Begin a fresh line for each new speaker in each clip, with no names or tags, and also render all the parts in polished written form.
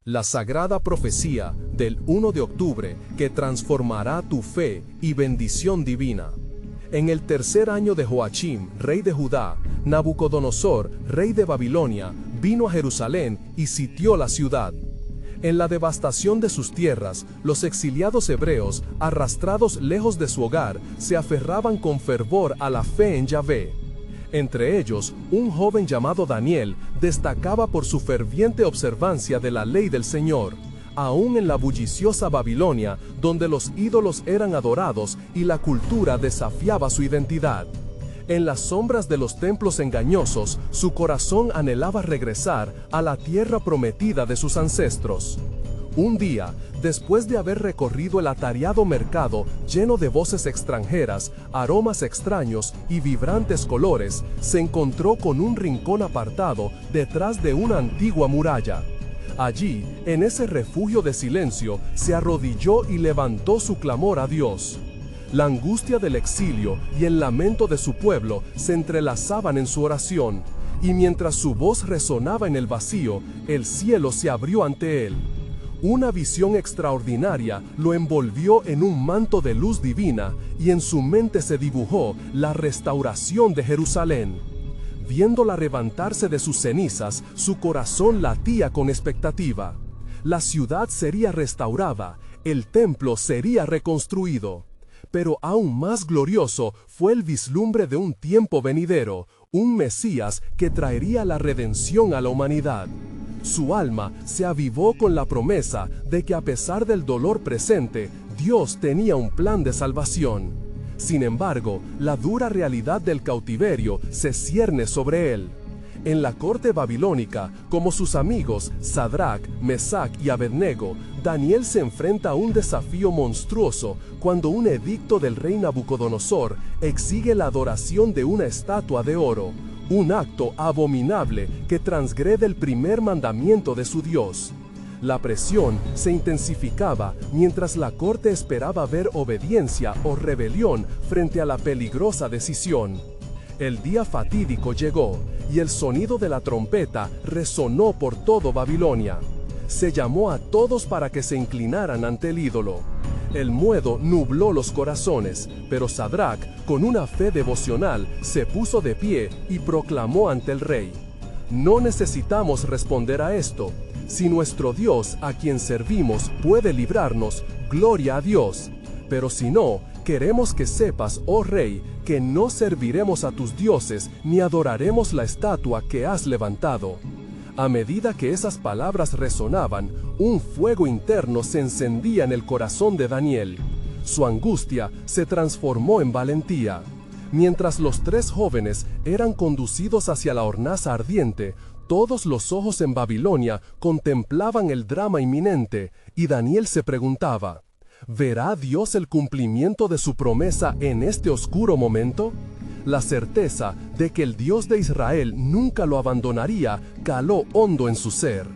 la sagrada profecía del 1 de octubre que transformará tu fe y bendición divina. En el tercer año de Joachim, rey de Judá, Nabucodonosor, rey de Babilonia, vino a Jerusalén y sitió la ciudad. En la devastación de sus tierras, los exiliados hebreos, arrastrados lejos de su hogar, se aferraban con fervor a la fe en Yahvé. Entre ellos, un joven llamado Daniel destacaba por su ferviente observancia de la ley del Señor, aún en la bulliciosa Babilonia, donde los ídolos eran adorados y la cultura desafiaba su identidad. En las sombras de los templos engañosos, su corazón anhelaba regresar a la tierra prometida de sus ancestros. Un día, después de haber recorrido el atareado mercado lleno de voces extranjeras, aromas extraños y vibrantes colores, se encontró con un rincón apartado detrás de una antigua muralla. Allí, en ese refugio de silencio, se arrodilló y levantó su clamor a Dios. La angustia del exilio y el lamento de su pueblo se entrelazaban en su oración, y mientras su voz resonaba en el vacío, el cielo se abrió ante él. Una visión extraordinaria lo envolvió en un manto de luz divina y en su mente se dibujó la restauración de Jerusalén. Viéndola levantarse de sus cenizas, su corazón latía con expectativa. La ciudad sería restaurada, el templo sería reconstruido. Pero aún más glorioso fue el vislumbre de un tiempo venidero, un Mesías que traería la redención a la humanidad. Su alma se avivó con la promesa de que a pesar del dolor presente, Dios tenía un plan de salvación. Sin embargo, la dura realidad del cautiverio se cierne sobre él. En la corte babilónica, como sus amigos Sadrach, Mesach y Abednego, Daniel se enfrenta a un desafío monstruoso cuando un edicto del rey Nabucodonosor exige la adoración de una estatua de oro, un acto abominable que transgrede el primer mandamiento de su Dios. La presión se intensificaba mientras la corte esperaba ver obediencia o rebelión frente a la peligrosa decisión. El día fatídico llegó, y el sonido de la trompeta resonó por todo Babilonia. Se llamó a todos para que se inclinaran ante el ídolo. El miedo nubló los corazones, pero Sadrach, con una fe devocional, se puso de pie y proclamó ante el rey: «No necesitamos responder a esto. Si nuestro Dios, a quien servimos, puede librarnos, gloria a Dios. Pero si no, queremos que sepas, oh rey, que no serviremos a tus dioses ni adoraremos la estatua que has levantado». A medida que esas palabras resonaban, un fuego interno se encendía en el corazón de Daniel. Su angustia se transformó en valentía. Mientras los tres jóvenes eran conducidos hacia la hornaza ardiente, todos los ojos en Babilonia contemplaban el drama inminente, y Daniel se preguntaba: ¿verá Dios el cumplimiento de su promesa en este oscuro momento? La certeza de que el Dios de Israel nunca lo abandonaría caló hondo en su ser.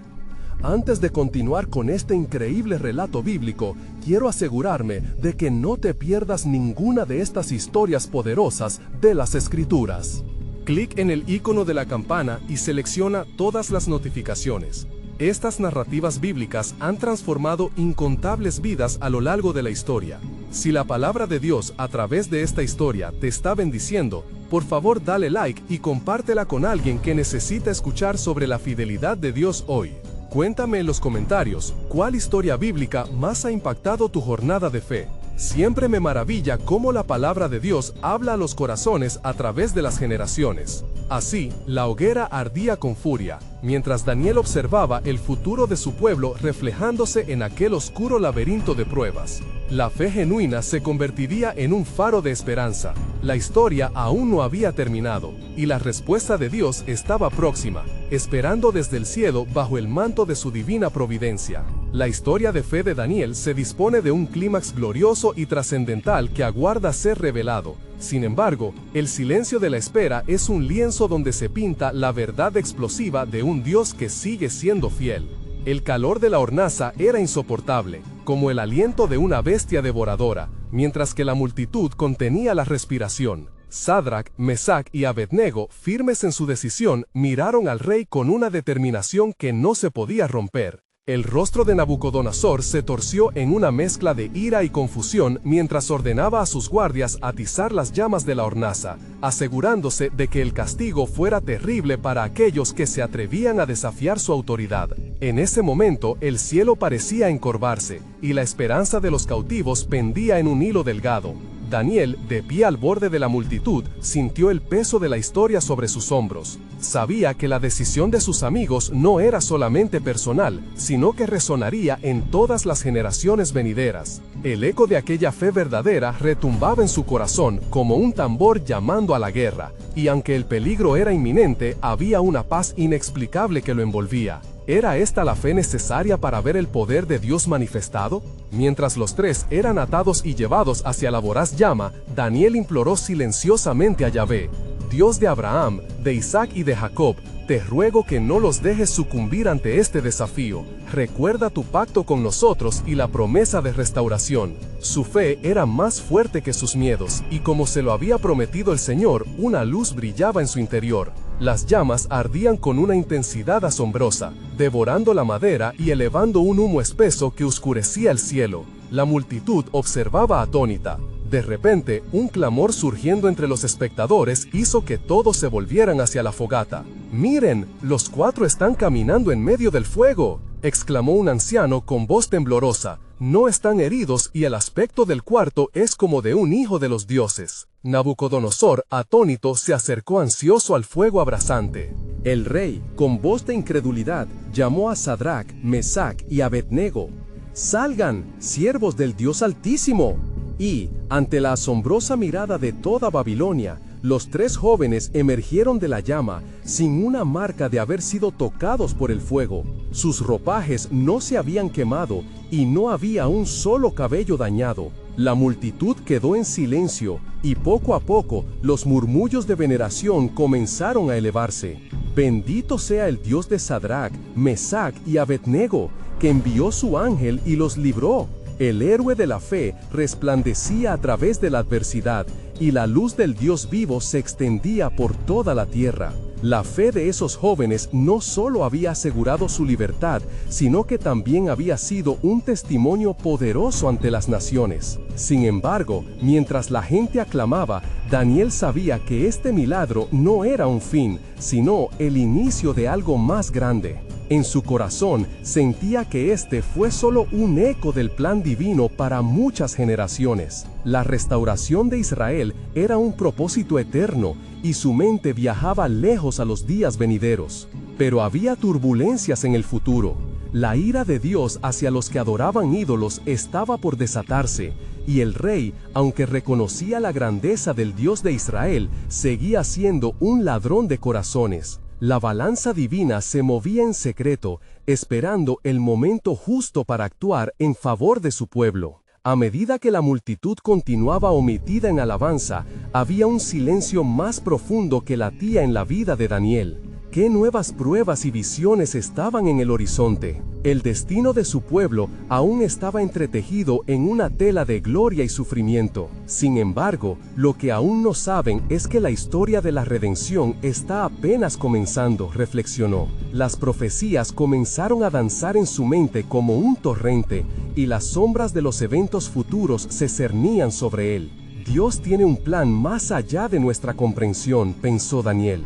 Antes de continuar con este increíble relato bíblico, quiero asegurarme de que no te pierdas ninguna de estas historias poderosas de las Escrituras. Clic en el icono de la campana y selecciona todas las notificaciones. Estas narrativas bíblicas han transformado incontables vidas a lo largo de la historia. Si la palabra de Dios a través de esta historia te está bendiciendo, por favor dale like y compártela con alguien que necesita escuchar sobre la fidelidad de Dios hoy. Cuéntame en los comentarios, ¿cuál historia bíblica más ha impactado tu jornada de fe? Siempre me maravilla cómo la palabra de Dios habla a los corazones a través de las generaciones. Así, la hoguera ardía con furia, mientras Daniel observaba el futuro de su pueblo reflejándose en aquel oscuro laberinto de pruebas. La fe genuina se convertiría en un faro de esperanza. La historia aún no había terminado, y la respuesta de Dios estaba próxima, esperando desde el cielo bajo el manto de su divina providencia. La historia de fe de Daniel se dispone de un clímax glorioso y trascendental que aguarda ser revelado. Sin embargo, el silencio de la espera es un lienzo donde se pinta la verdad explosiva de un Dios que sigue siendo fiel. El calor de la hornaza era insoportable, como el aliento de una bestia devoradora, mientras que la multitud contenía la respiración. Sadrach, Mesach y Abednego, firmes en su decisión, miraron al rey con una determinación que no se podía romper. El rostro de Nabucodonosor se torció en una mezcla de ira y confusión mientras ordenaba a sus guardias atizar las llamas de la hornaza, asegurándose de que el castigo fuera terrible para aquellos que se atrevían a desafiar su autoridad. En ese momento, el cielo parecía encorvarse, y la esperanza de los cautivos pendía en un hilo delgado. Daniel, de pie al borde de la multitud, sintió el peso de la historia sobre sus hombros. Sabía que la decisión de sus amigos no era solamente personal, sino que resonaría en todas las generaciones venideras. El eco de aquella fe verdadera retumbaba en su corazón como un tambor llamando a la guerra, y aunque el peligro era inminente, había una paz inexplicable que lo envolvía. ¿Era esta la fe necesaria para ver el poder de Dios manifestado? Mientras los tres eran atados y llevados hacia la voraz llama, Daniel imploró silenciosamente a Yahvé: Dios de Abraham, de Isaac y de Jacob, te ruego que no los dejes sucumbir ante este desafío. Recuerda tu pacto con nosotros y la promesa de restauración. Su fe era más fuerte que sus miedos, y como se lo había prometido el Señor, una luz brillaba en su interior. Las llamas ardían con una intensidad asombrosa, devorando la madera y elevando un humo espeso que oscurecía el cielo. La multitud observaba atónita. De repente, un clamor surgiendo entre los espectadores hizo que todos se volvieran hacia la fogata. «¡Miren! ¡Los cuatro están caminando en medio del fuego!», exclamó un anciano con voz temblorosa. «No están heridos y el aspecto del cuarto es como de un hijo de los dioses». Nabucodonosor, atónito, se acercó ansioso al fuego abrasante.
El rey, con voz de incredulidad, llamó a Sadrac, Mesac y Abednego. «¡Salgan, siervos del Dios Altísimo!». Y, ante la asombrosa mirada de toda Babilonia, los tres jóvenes emergieron de la llama sin una marca de haber sido tocados por el fuego. Sus ropajes no se habían quemado y no había un solo cabello dañado. La multitud quedó en silencio y poco a poco los murmullos de veneración comenzaron a elevarse. «Bendito sea el Dios de Sadrac, Mesac y Abednego, que envió su ángel y los libró». El héroe de la fe resplandecía a través de la adversidad, y la luz del Dios vivo se extendía por toda la tierra. La fe de esos jóvenes no solo había asegurado su libertad, sino que también había sido un testimonio poderoso ante las naciones. Sin embargo, mientras la gente aclamaba, Daniel sabía que este milagro no era un fin, sino el inicio de algo más grande. En su corazón sentía que este fue solo un eco del plan divino para muchas generaciones. La restauración de Israel era un propósito eterno y su mente viajaba lejos a los días venideros. Pero había turbulencias en el futuro. La ira de Dios hacia los que adoraban ídolos estaba por desatarse, y el rey, aunque reconocía la grandeza del Dios de Israel, seguía siendo un ladrón de corazones. La balanza divina se movía en secreto, esperando el momento justo para actuar en favor de su pueblo. A medida que la multitud continuaba omitida en alabanza, había un silencio más profundo que latía en la vida de Daniel. ¿Qué nuevas pruebas y visiones estaban en el horizonte? El destino de su pueblo aún estaba entretejido en una tela de gloria y sufrimiento. Sin embargo, lo que aún no saben es que la historia de la redención está apenas comenzando, reflexionó. Las profecías comenzaron a danzar en su mente como un torrente, y las sombras de los eventos futuros se cernían sobre él. Dios tiene un plan más allá de nuestra comprensión, pensó Daniel.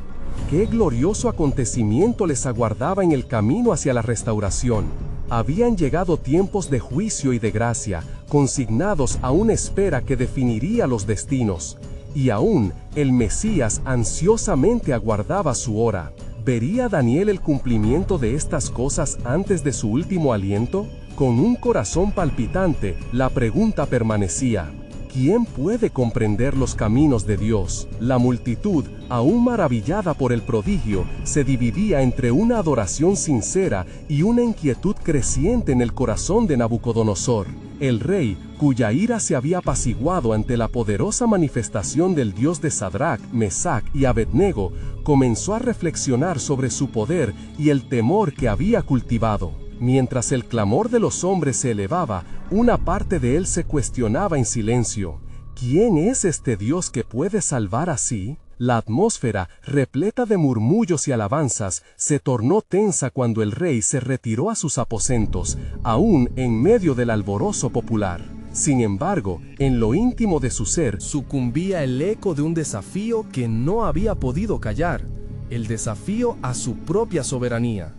¡Qué glorioso acontecimiento les aguardaba en el camino hacia la restauración! Habían llegado tiempos de juicio y de gracia, consignados a una espera que definiría los destinos. Y aún, el Mesías ansiosamente aguardaba su hora. ¿Vería Daniel el cumplimiento de estas cosas antes de su último aliento? Con un corazón palpitante, la pregunta permanecía: ¿quién puede comprender los caminos de Dios? La multitud, aún maravillada por el prodigio, se dividía entre una adoración sincera y una inquietud creciente en el corazón de Nabucodonosor. El rey, cuya ira se había apaciguado ante la poderosa manifestación del Dios de Sadrac, Mesac y Abednego, comenzó a reflexionar sobre su poder y el temor que había cultivado. Mientras el clamor de los hombres se elevaba, una parte de él se cuestionaba en silencio: ¿quién es este Dios que puede salvar así? La atmósfera, repleta de murmullos y alabanzas, se tornó tensa cuando el rey se retiró a sus aposentos, aún en medio del alborozo popular. Sin embargo, en lo íntimo de su ser,
sucumbía el eco de un desafío que no había podido callar, el desafío a su propia soberanía.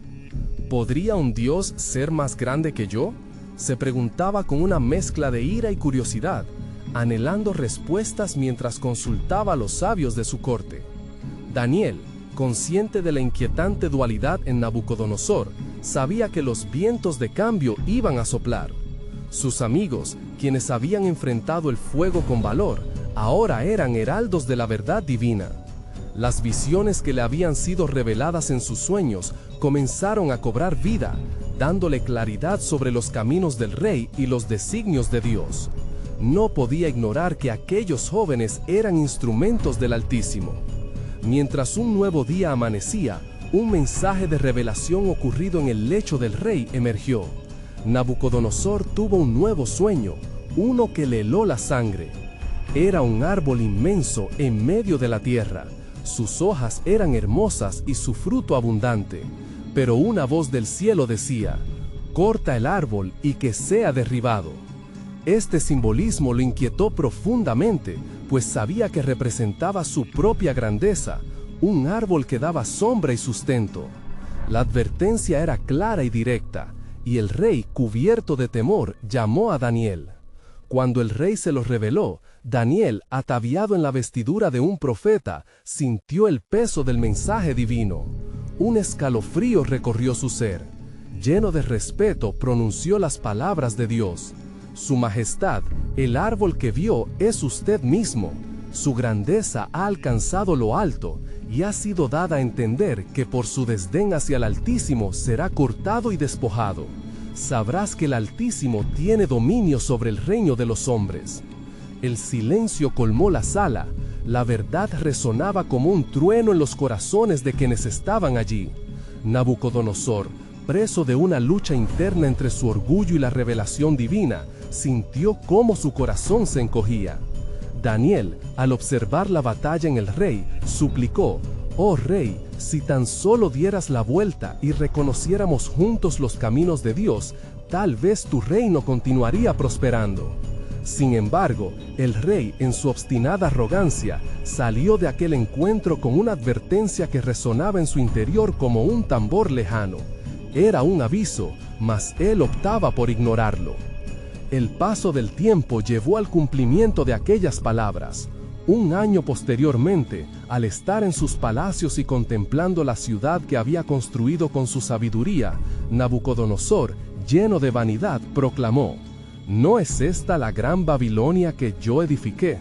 ¿Podría un Dios ser más grande que yo?, se preguntaba con una mezcla de ira y curiosidad, anhelando respuestas mientras consultaba a los sabios de su corte. Daniel, consciente de la inquietante dualidad en Nabucodonosor, sabía que los vientos de cambio iban a soplar. Sus amigos, quienes habían enfrentado el fuego con valor, ahora eran heraldos de la verdad divina. Las visiones que le habían sido reveladas en sus sueños comenzaron a cobrar vida, dándole claridad sobre los caminos del rey y los designios de Dios. No podía ignorar que aquellos jóvenes eran instrumentos del Altísimo. Mientras un nuevo día amanecía, un mensaje de revelación ocurrido en el lecho del rey emergió. Nabucodonosor tuvo un nuevo sueño, uno que le heló la sangre. Era un árbol inmenso en medio de la tierra. Sus hojas eran hermosas y su fruto abundante. Pero una voz del cielo decía: «Corta el árbol y que sea derribado». Este simbolismo lo inquietó profundamente, pues sabía que representaba su propia grandeza, un árbol que daba sombra y sustento. La advertencia era clara y directa, y el rey, cubierto de temor, llamó a Daniel. Cuando el rey se lo reveló, Daniel, ataviado en la vestidura de un profeta, sintió el peso del mensaje divino. Un escalofrío recorrió su ser. Lleno de respeto, pronunció las palabras de Dios: «Su majestad, el árbol que vio es usted mismo. Su grandeza ha alcanzado lo alto y ha sido dada a entender que por su desdén hacia el Altísimo será cortado y despojado. Sabrás que el Altísimo tiene dominio sobre el reino de los hombres». El silencio colmó la sala. La verdad resonaba como un trueno en los corazones de quienes estaban allí. Nabucodonosor, preso de una lucha interna entre su orgullo y la revelación divina, sintió cómo su corazón se encogía. Daniel, al observar la batalla en el rey, suplicó: «Oh rey, si tan solo dieras la vuelta y reconociéramos juntos los caminos de Dios, tal vez tu reino continuaría prosperando». Sin embargo, el rey, en su obstinada arrogancia, salió de aquel encuentro con una advertencia que resonaba en su interior como un tambor lejano. Era un aviso, mas él optaba por ignorarlo. El paso del tiempo llevó al cumplimiento de aquellas palabras. Un año posteriormente, al estar en sus palacios y contemplando la ciudad que había construido con su sabiduría, Nabucodonosor, lleno de vanidad, proclamó: «¿No es esta la gran Babilonia que yo edifiqué?».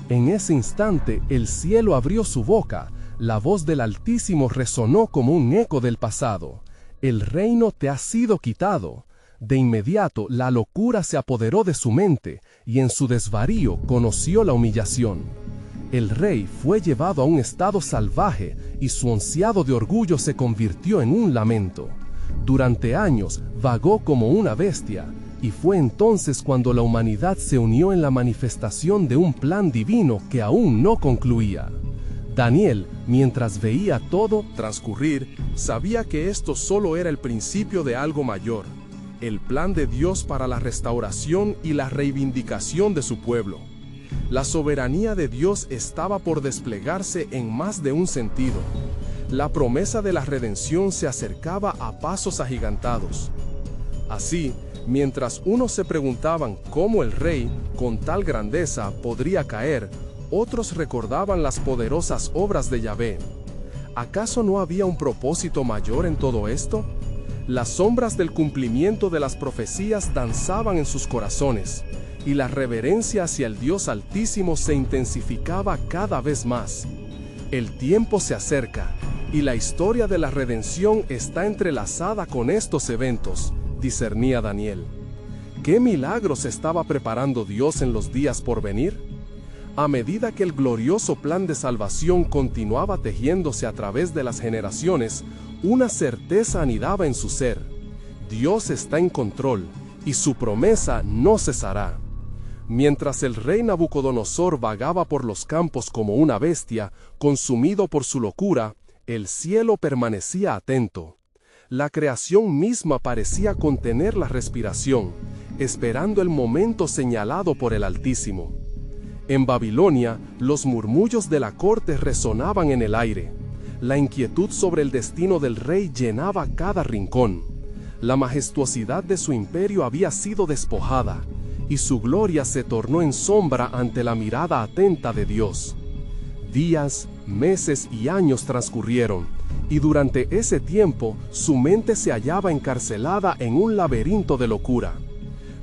En ese instante el cielo abrió su boca, la voz del Altísimo resonó como un eco del pasado: «El reino te ha sido quitado». De inmediato la locura se apoderó de su mente y en su desvarío conoció la humillación. El rey fue llevado a un estado salvaje y su onceado de orgullo se convirtió en un lamento. Durante años vagó como una bestia, y fue entonces cuando la humanidad se unió en la manifestación de un plan divino que aún no concluía. Daniel, mientras veía todo transcurrir, sabía que esto solo era el principio de algo mayor, el plan de Dios para la restauración y la reivindicación de su pueblo. La soberanía de Dios estaba por desplegarse en más de un sentido. La promesa de la redención se acercaba a pasos agigantados. Así, mientras unos se preguntaban cómo el rey, con tal grandeza, podría caer, otros recordaban las poderosas obras de Yahvé. ¿Acaso no había un propósito mayor en todo esto? Las sombras del cumplimiento de las profecías danzaban en sus corazones, y la reverencia hacia el Dios Altísimo se intensificaba cada vez más. El tiempo se acerca, y la historia de la redención está entrelazada con estos eventos, discernía Daniel. ¿Qué milagros estaba preparando Dios en los días por venir? A medida que el glorioso plan de salvación continuaba tejiéndose a través de las generaciones, una certeza anidaba en su ser: Dios está en control y su promesa no cesará.
Mientras el rey Nabucodonosor vagaba por los campos como una bestia, consumido por su locura, el cielo permanecía atento. La creación misma parecía contener la respiración, esperando el momento señalado por el Altísimo. En Babilonia, los murmullos de la corte resonaban en el aire. La inquietud sobre el destino del rey llenaba cada rincón. La majestuosidad de su imperio había sido despojada, y su gloria se tornó en sombra ante la mirada atenta de Dios. Días, meses y años transcurrieron, y durante ese tiempo su mente se hallaba encarcelada en un laberinto de locura.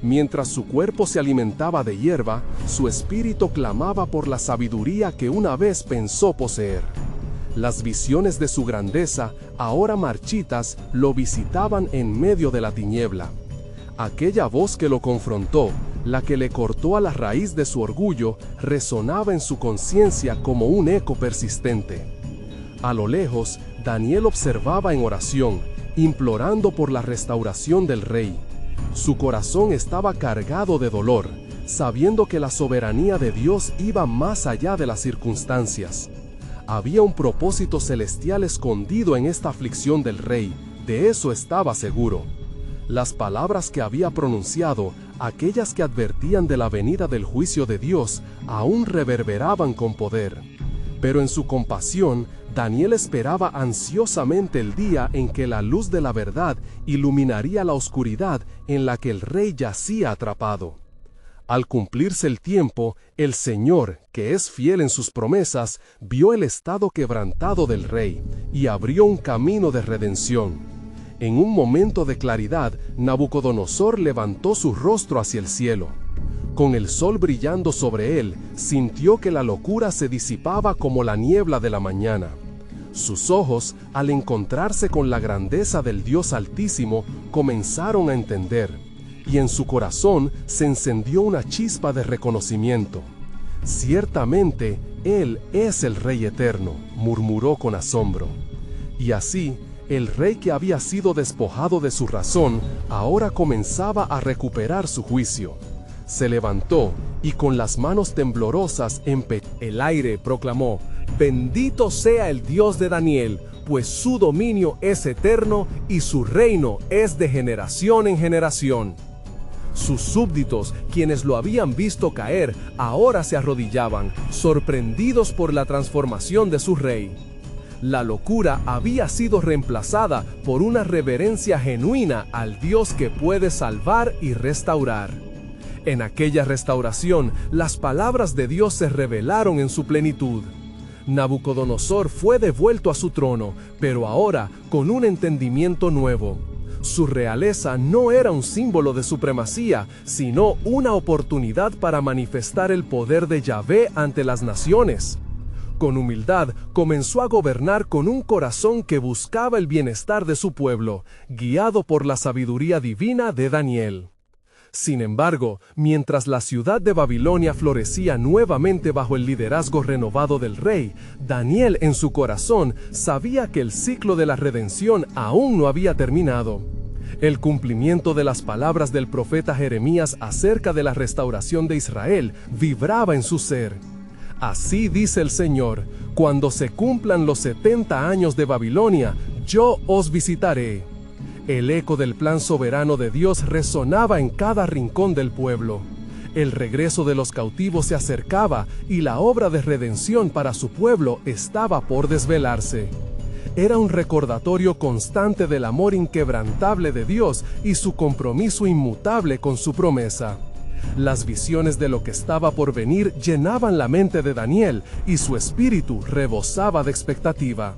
Mientras su cuerpo se alimentaba de hierba, su espíritu clamaba por la sabiduría que una vez pensó poseer. Las visiones de su grandeza, ahora marchitas, lo visitaban en medio de la tiniebla. Aquella voz que lo confrontó, la que le cortó a la raíz de su orgullo, resonaba en su conciencia como un eco persistente. A lo lejos, Daniel observaba en oración, implorando por la restauración del rey. Su corazón estaba cargado de dolor, sabiendo que la soberanía de Dios iba más allá de las circunstancias. Había un propósito celestial escondido en esta aflicción del rey, de eso estaba seguro. Las palabras que había pronunciado, aquellas que advertían de la venida del juicio de Dios, aún reverberaban con poder. Pero en su compasión, Daniel esperaba ansiosamente el día en que la luz de la verdad iluminaría la oscuridad en la que el rey yacía atrapado. Al cumplirse el tiempo, el Señor, que es fiel en sus promesas, vio el estado quebrantado del rey y abrió un camino de redención. En un momento de claridad, Nabucodonosor levantó su rostro hacia el cielo. Con el sol brillando sobre él, sintió que la locura se disipaba como la niebla de la mañana. Sus ojos, al encontrarse con la grandeza del Dios Altísimo, comenzaron a entender, y en su corazón se encendió una chispa de reconocimiento. Ciertamente, Él es el Rey eterno, murmuró con asombro. Y así, el rey que había sido despojado de su razón, ahora comenzaba a recuperar su juicio. Se levantó y con las manos temblorosas
el aire proclamó: «Bendito sea el Dios de Daniel, pues su dominio es eterno y su reino es de generación en generación». Sus súbditos, quienes lo habían visto caer, ahora se arrodillaban, sorprendidos por la transformación de su rey. La locura había sido reemplazada por una reverencia genuina al Dios que puede salvar y restaurar. En aquella restauración, las palabras de Dios se revelaron en su plenitud. Nabucodonosor fue devuelto a su trono, pero ahora con un entendimiento nuevo. Su realeza no era un símbolo de supremacía, sino una oportunidad para manifestar el poder de Yahvé ante las naciones. Con humildad, comenzó a gobernar con un corazón que buscaba el bienestar de su pueblo, guiado por la sabiduría divina de Daniel. Sin embargo, mientras la ciudad de Babilonia florecía nuevamente bajo el liderazgo renovado del rey, Daniel en su corazón sabía que el ciclo de la redención aún no había terminado. El cumplimiento de las palabras del profeta Jeremías acerca de la restauración de Israel vibraba en su ser. Así dice el Señor: cuando se cumplan los 70 años de Babilonia, yo os visitaré. El eco del plan soberano de Dios resonaba en cada rincón del pueblo. El regreso de los cautivos se acercaba y la obra de redención para su pueblo estaba por desvelarse. Era un recordatorio constante del amor inquebrantable de Dios y su compromiso inmutable con su promesa. Las visiones de lo que estaba por venir llenaban la mente de Daniel y su espíritu rebosaba de expectativa.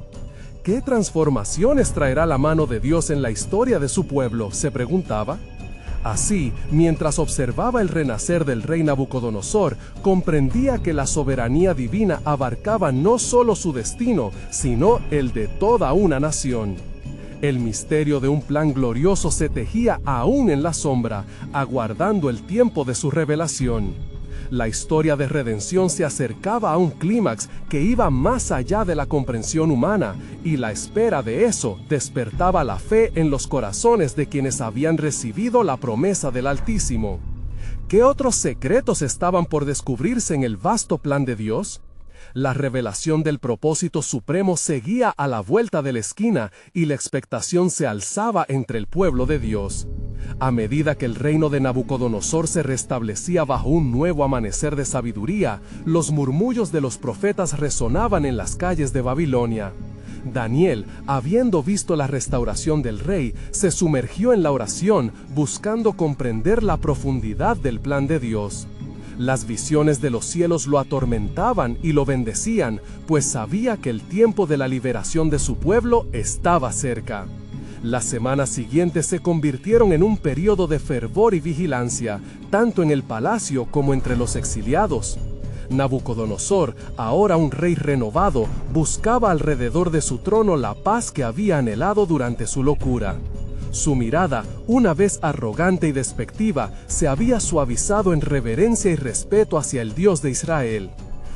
¿Qué transformaciones traerá la mano de Dios en la historia de su pueblo?, se preguntaba. Así, mientras observaba el renacer del rey Nabucodonosor, comprendía que la soberanía divina abarcaba no solo su destino, sino el de toda una nación. El misterio de un plan glorioso se tejía aún en la sombra, aguardando el tiempo de su revelación. La historia de redención se acercaba a un clímax que iba más allá de la comprensión humana, y la espera de eso despertaba la fe en los corazones de quienes habían recibido la promesa del Altísimo. ¿Qué otros secretos estaban por descubrirse en el vasto plan de Dios? La revelación del propósito supremo seguía a la vuelta de la esquina y la expectación se alzaba entre el pueblo de Dios. A medida que el reino de Nabucodonosor se restablecía bajo un nuevo amanecer de sabiduría, los murmullos de los profetas resonaban en las calles de Babilonia. Daniel, habiendo visto la restauración del rey, se sumergió en la oración, buscando comprender la profundidad del plan de Dios. Las visiones de los cielos lo atormentaban y lo bendecían, pues sabía que el tiempo de la liberación de su pueblo estaba cerca. Las semanas siguientes se convirtieron en un periodo de fervor y vigilancia, tanto en el palacio como entre los exiliados. Nabucodonosor, ahora un rey renovado, buscaba alrededor de su trono la paz que había anhelado durante su locura. Su mirada, una vez arrogante y despectiva, se había suavizado en reverencia y respeto hacia el Dios de Israel.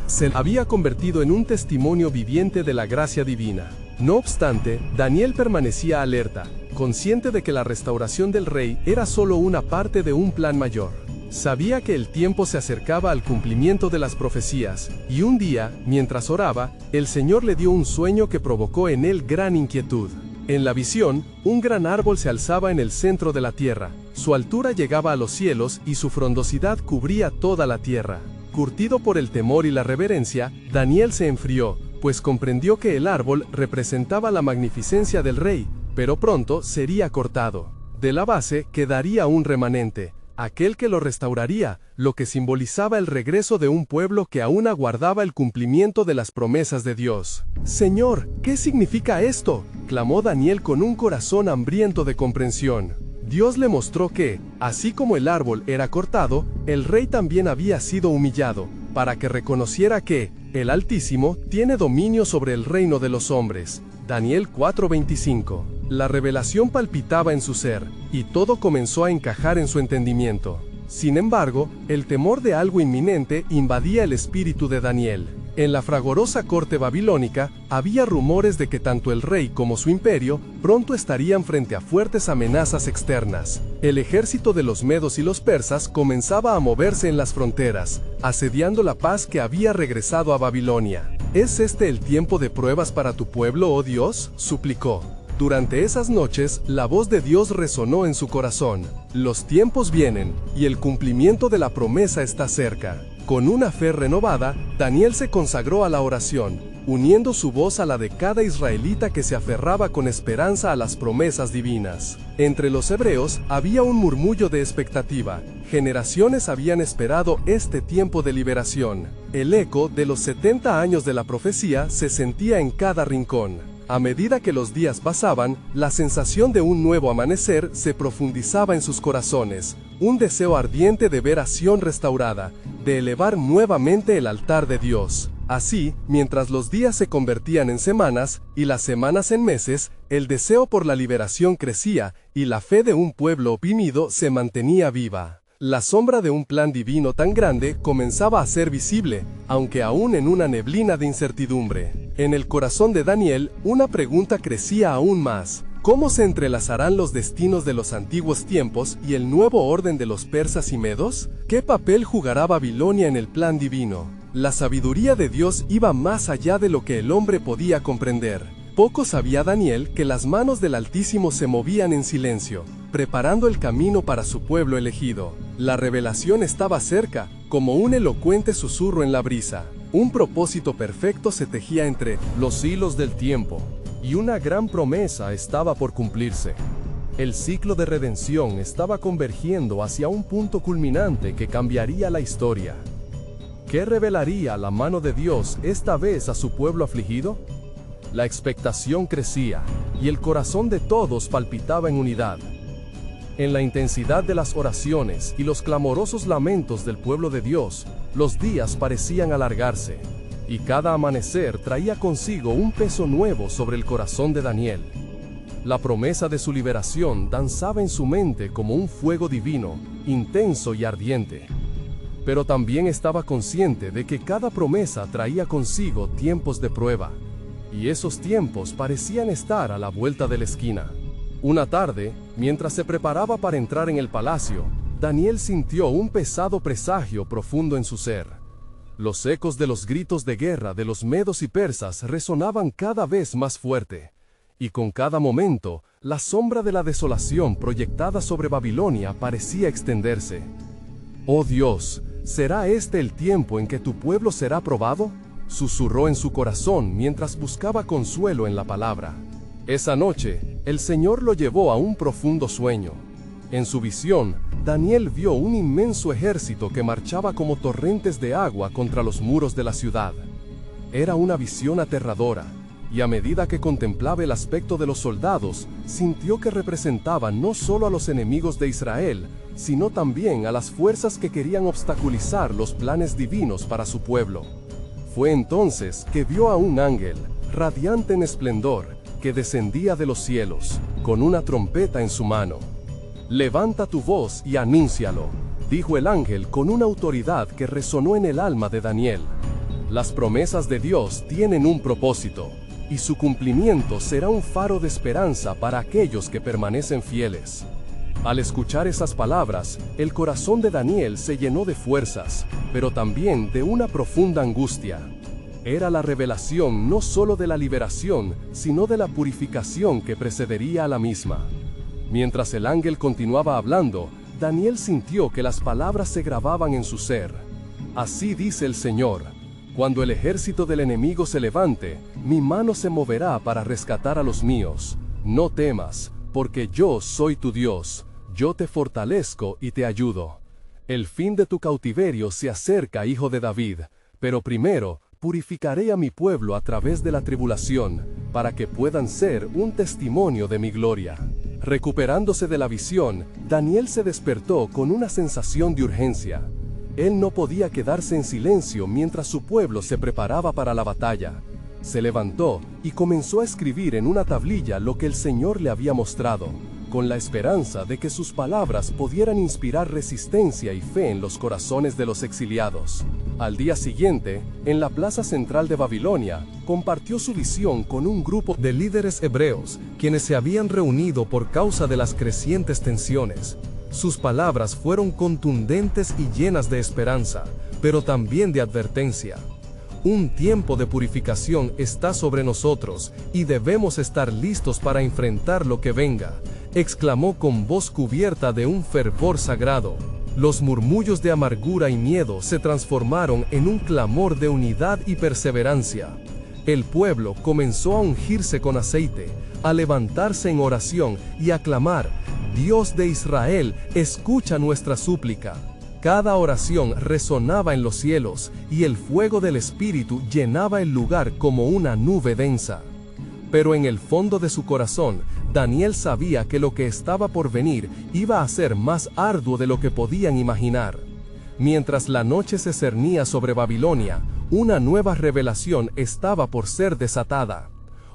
Se había convertido en un testimonio viviente de la gracia divina. No obstante, Daniel permanecía alerta, consciente de que la restauración del rey era solo una parte de un plan mayor. Sabía que el tiempo se acercaba al cumplimiento de las profecías, y un día, mientras oraba, el Señor le dio un sueño que provocó en él gran inquietud. En la visión, un gran árbol se alzaba en el centro de la tierra. Su altura llegaba a los cielos y su frondosidad cubría toda la tierra. Curtido por el temor y la reverencia, Daniel se enfrió, pues comprendió que el árbol representaba la magnificencia del rey, pero pronto sería cortado. De la base quedaría un remanente, aquel que lo restauraría, lo que simbolizaba el regreso de un pueblo que aún aguardaba el cumplimiento de las promesas de Dios. «Señor, ¿qué significa esto?», clamó Daniel con un corazón hambriento de comprensión. Dios le mostró que, así como el árbol era cortado, el rey también había sido humillado, para que reconociera que el Altísimo tiene dominio sobre el reino de los hombres. Daniel 4:25. La revelación palpitaba en su ser, y todo comenzó a encajar en su entendimiento. Sin embargo, el temor de algo inminente invadía el espíritu de Daniel. En la fragorosa corte babilónica, había rumores de que tanto el rey como su imperio pronto estarían frente a fuertes amenazas externas. El ejército de los medos y los persas comenzaba a moverse en las fronteras, asediando la paz que había regresado a Babilonia. ¿Es este el tiempo de pruebas para tu pueblo, oh Dios?, suplicó. Durante esas noches, la voz de Dios resonó en su corazón. Los tiempos vienen, y el cumplimiento de la promesa está cerca. Con una fe renovada, Daniel se consagró a la oración, uniendo su voz a la de cada israelita que se aferraba con esperanza a las promesas divinas. Entre los hebreos había un murmullo de expectativa. Generaciones habían esperado este tiempo de liberación. El eco de los 70 años de la profecía se sentía en cada rincón. A medida que los días pasaban, la sensación de un nuevo amanecer se profundizaba en sus corazones, un deseo ardiente de ver a Sión restaurada, de elevar nuevamente el altar de Dios. Así, mientras los días se convertían en semanas y las semanas en meses, el deseo por la liberación crecía y la fe de un pueblo oprimido se mantenía viva. La sombra de un plan divino tan grande comenzaba a ser visible, aunque aún en una neblina de incertidumbre. En el corazón de Daniel, una pregunta crecía aún más. ¿Cómo se entrelazarán los destinos de los antiguos tiempos y el nuevo orden de los persas y medos? ¿Qué papel jugará Babilonia en el plan divino? La sabiduría de Dios iba más allá de lo que el hombre podía comprender. Poco sabía Daniel que las manos del Altísimo se movían en silencio, preparando el camino para su pueblo elegido. La revelación estaba cerca, como un elocuente susurro en la brisa. Un propósito perfecto se tejía entre
los hilos del tiempo, y una gran promesa estaba por cumplirse. El ciclo de redención estaba convergiendo hacia un punto culminante que cambiaría la historia. ¿Qué revelaría la mano de Dios esta vez a su pueblo afligido? La expectación crecía, y el corazón de todos palpitaba en unidad. En la intensidad de las oraciones y los clamorosos lamentos del pueblo de Dios, los días parecían alargarse, y cada amanecer traía consigo un peso nuevo sobre el corazón de Daniel. La promesa de su liberación danzaba en su mente como un fuego divino, intenso y ardiente. Pero también estaba consciente de que cada promesa traía consigo tiempos de prueba, y esos tiempos parecían estar a la vuelta de la esquina. Una tarde, mientras se preparaba para entrar en el palacio, Daniel sintió un pesado presagio profundo en su ser. Los ecos de los gritos de guerra de los medos y persas resonaban cada vez más fuerte, y con cada momento, la sombra de la desolación proyectada sobre Babilonia parecía extenderse. «Oh Dios, ¿será este el tiempo en que tu pueblo será probado?», susurró en su corazón mientras buscaba consuelo en la palabra. Esa noche, el Señor lo llevó a un profundo sueño. En su visión, Daniel vio un inmenso ejército que marchaba como torrentes de agua contra los muros de la ciudad. Era una visión aterradora, y a medida que contemplaba el aspecto de los soldados, sintió que representaban no solo a los enemigos de Israel, sino también a las fuerzas que querían obstaculizar los planes divinos para su pueblo. Fue entonces que vio a un ángel, radiante en esplendor, que descendía de los cielos, con una trompeta en su mano. «Levanta tu voz y anúncialo», dijo el ángel con una autoridad que resonó en el alma de Daniel. Las promesas de Dios tienen un propósito, y su cumplimiento será un faro de esperanza para aquellos que permanecen fieles. Al escuchar esas palabras, el corazón de Daniel se llenó de fuerzas, pero también de una profunda angustia. Era la revelación no solo de la liberación, sino de la purificación que precedería a la misma. Mientras el ángel continuaba hablando, Daniel sintió que las palabras se grababan en su ser. «Así dice el Señor, cuando el ejército del enemigo se levante, mi mano se moverá para rescatar a los míos. No temas, porque yo soy tu Dios, yo te fortalezco y te ayudo. El fin de tu cautiverio se acerca, hijo de David, pero primero purificaré a mi pueblo a través de la tribulación, para que puedan ser un testimonio de mi gloria». Recuperándose de la visión, Daniel se despertó con una sensación de urgencia. Él no podía quedarse en silencio mientras su pueblo se preparaba para la batalla. Se levantó y comenzó a escribir en una tablilla lo que el Señor le había mostrado, con la esperanza de que sus palabras pudieran inspirar resistencia y fe en los corazones de los exiliados. Al día siguiente, en la plaza central de Babilonia, compartió su visión con un grupo
de líderes hebreos, quienes se habían reunido por causa de las crecientes tensiones. Sus palabras fueron contundentes y llenas de esperanza, pero también de advertencia. Un tiempo de purificación está sobre nosotros, y debemos estar listos para enfrentar lo que venga, exclamó con voz cubierta de un fervor sagrado. Los murmullos de amargura y miedo se transformaron en un clamor de unidad y perseverancia. El pueblo comenzó a ungirse con aceite, a levantarse en oración y a clamar: «Dios de Israel, escucha nuestra súplica». Cada oración resonaba en los cielos, y el fuego del Espíritu llenaba el lugar como una nube densa. Pero en el fondo de su corazón, Daniel sabía que lo que estaba por venir iba a ser más arduo de lo que podían imaginar. Mientras la noche se cernía sobre Babilonia, una nueva revelación estaba por ser desatada.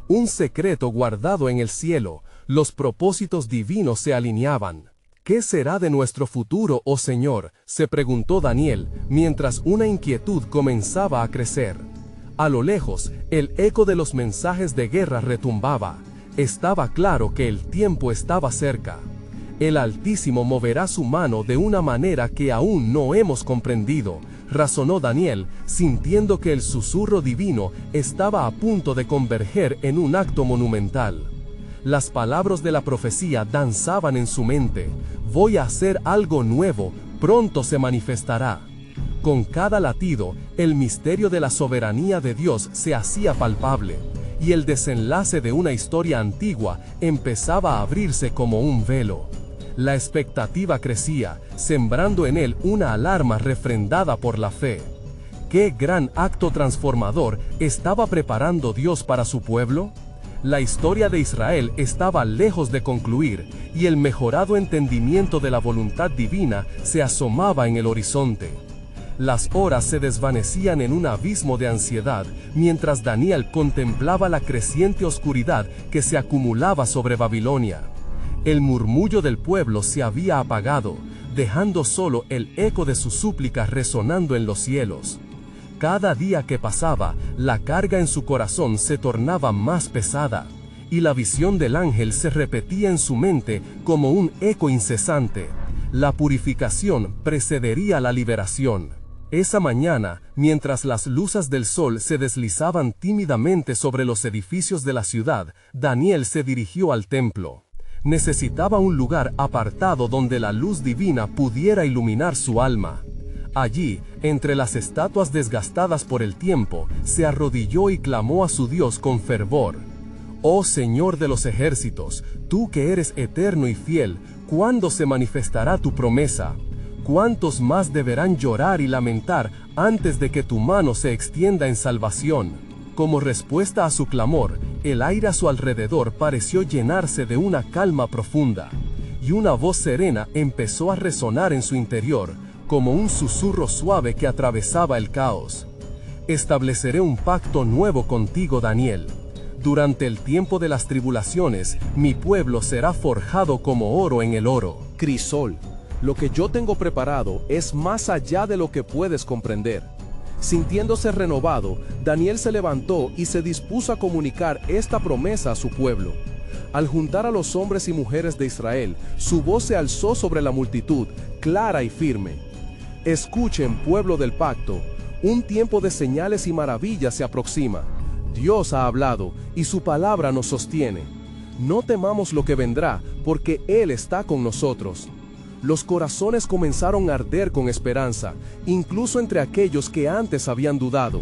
Un secreto guardado en el cielo, los propósitos divinos se alineaban. «¿Qué será de nuestro futuro, oh Señor?», se preguntó Daniel, mientras una inquietud comenzaba a crecer. A lo lejos, el eco de los mensajes de guerra retumbaba. Estaba claro que el tiempo estaba cerca. «El Altísimo moverá su mano de una manera que aún no hemos comprendido», razonó Daniel, sintiendo que el susurro divino estaba a punto de converger en un acto monumental. Las palabras de la profecía danzaban en su mente. «Voy a hacer algo nuevo, pronto se manifestará». Con cada latido, el misterio de la soberanía de Dios se hacía palpable, y el desenlace de una historia antigua empezaba a abrirse como un velo. La expectativa crecía, sembrando en él una alarma refrendada por la fe. ¿Qué gran acto transformador estaba preparando Dios para su pueblo? La historia de Israel estaba lejos de concluir, y el mejorado entendimiento de la voluntad divina se asomaba en el horizonte. Las horas se desvanecían en un abismo de ansiedad, mientras Daniel contemplaba la creciente oscuridad que se acumulaba sobre Babilonia. El murmullo del pueblo se había apagado, dejando solo el eco de sus súplicas resonando en los cielos. Cada día que pasaba, la carga en su corazón se tornaba más pesada, y la visión del ángel se repetía en su mente como un eco incesante.
La purificación precedería la liberación. Esa mañana, mientras las luces del sol se deslizaban tímidamente sobre los edificios de la ciudad, Daniel se dirigió al templo. Necesitaba un lugar apartado donde la luz divina pudiera iluminar su alma. Allí, entre las estatuas desgastadas por el tiempo, se arrodilló y clamó a su Dios con fervor. Oh Señor de los ejércitos, tú que eres eterno y fiel, ¿cuándo se manifestará tu promesa? ¿Cuántos más deberán llorar y lamentar antes de que tu mano se extienda en salvación? Como respuesta a su clamor, el aire a su alrededor pareció llenarse de una calma profunda, y una voz serena empezó a resonar en su interior, como un susurro suave que atravesaba el caos. Estableceré un pacto nuevo contigo, Daniel. Durante el tiempo de las tribulaciones, mi pueblo será forjado como oro en el oro.
Crisol, lo que yo tengo preparado es más allá de lo que puedes comprender. Sintiéndose renovado, Daniel se levantó y se dispuso a comunicar esta promesa a su pueblo. Al juntar a los hombres y mujeres de Israel, su voz se alzó sobre la multitud, clara y firme. Escuchen, pueblo del pacto, un tiempo de señales y maravillas se aproxima. Dios ha hablado y su palabra nos sostiene. No temamos lo que vendrá, porque Él está con nosotros. Los corazones comenzaron a arder con esperanza, incluso entre aquellos que antes habían dudado.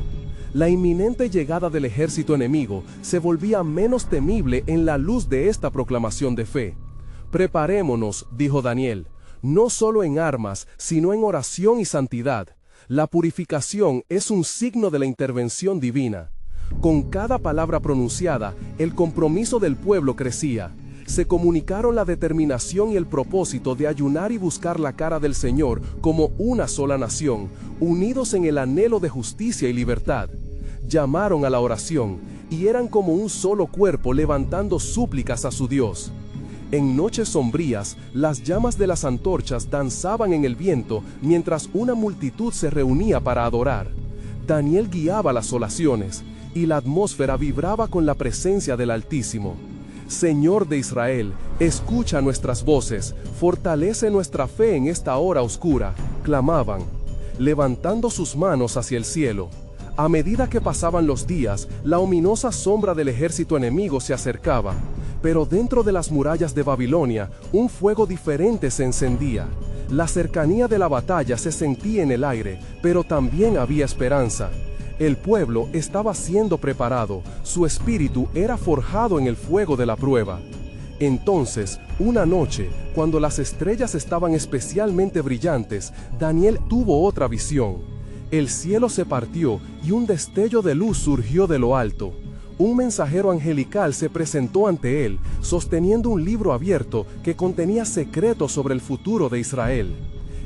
La inminente llegada del ejército enemigo se volvía menos temible en la luz de esta proclamación de fe. Preparémonos, dijo Daniel, no solo en armas, sino en oración y santidad. La purificación es un signo de la intervención divina. Con cada palabra pronunciada, el compromiso del pueblo crecía. Se comunicaron la determinación y el propósito de ayunar y buscar la cara del Señor como una sola nación, unidos en el anhelo de justicia y libertad. Llamaron a la oración, y eran como un solo cuerpo levantando súplicas a su Dios. En noches sombrías, las llamas de las antorchas danzaban en el viento mientras una multitud se reunía para adorar. Daniel guiaba las oraciones, y la atmósfera vibraba con la presencia del Altísimo. Señor de Israel, escucha nuestras voces, fortalece nuestra fe en esta hora oscura, clamaban, levantando sus manos hacia el cielo. A medida que pasaban los días, la ominosa sombra del ejército enemigo se acercaba, pero dentro de las murallas de Babilonia, un fuego diferente se encendía. La cercanía de la batalla se sentía en el aire, pero también había esperanza. El pueblo estaba siendo preparado, su espíritu era forjado en el fuego de la prueba. Entonces, una noche, cuando las estrellas estaban especialmente brillantes, Daniel tuvo otra visión. El cielo se partió y un destello de luz surgió de lo alto. Un mensajero angelical se presentó ante él, sosteniendo un libro abierto que contenía secretos sobre el futuro de Israel.